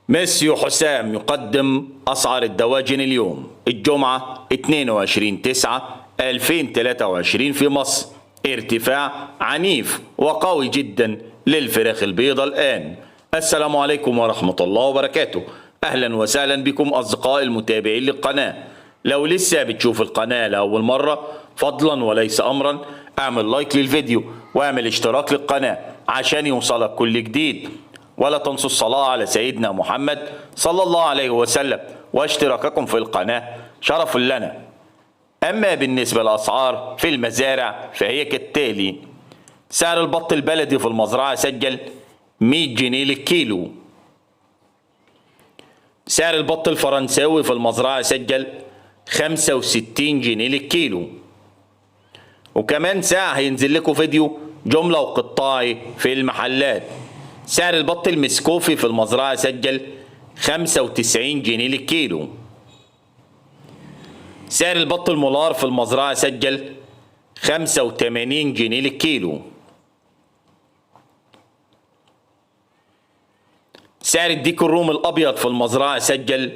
ميسيو حسام يقدم أسعار الدواجن اليوم الجمعة 22/9/2023 في مصر. ارتفاع عنيف وقوي جدا للفراخ البيضاء الآن. السلام عليكم ورحمة الله وبركاته. أهلا وسهلا بكم أصدقائي المتابعين للقناة. لو لسه بتشوف القناة لأول مرة فضلا وليس أمرا اعمل لايك للفيديو واعمل اشتراك للقناة عشان يوصلك كل جديد، ولا تنسوا الصلاة على سيدنا محمد صلى الله عليه وسلم واشتراككم في القناة شرف لنا. أما بالنسبة للأسعار في المزارع فهي كالتالي: سعر البط البلدي في المزرعة سجل 100 جنيه للكيلو. سعر البط الفرنساوي في المزرعة سجل 65 جنيه للكيلو. وكمان ساعة هينزل لكم فيديو جملة وقطاعي في المحلات. سعر البط المسكوفي في المزرعة سجل 95 جنيه للكيلو. سعر البط المولار في المزرعة سجل 85 جنيه للكيلو. سعر الديك الرومي الأبيض في المزرعة سجل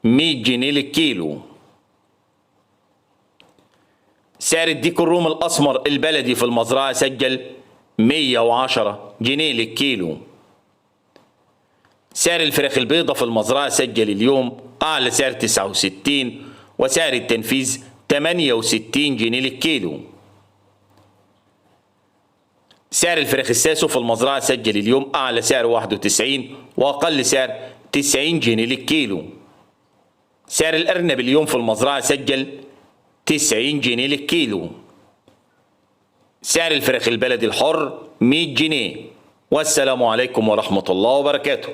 100 جنيه للكيلو. سعر الديك الرومي الأسمر البلدي في المزرعة سجل 110 جنيه للكيلو. سعر الفراخ البيضاء في المزرعة سجل اليوم أعلى سعر 69 وسعر التنفيذ 68 جنيه للكيلو. سعر الفراخ الساسو في المزرعة سجل اليوم أعلى سعر 91 وأقل سعر 90 جنيه للكيلو. سعر الأرنب اليوم في المزرعة سجل 90 جنيه للكيلو. سعر الفراخ البلدي الحر 100 جنيه. والسلام عليكم ورحمة الله وبركاته.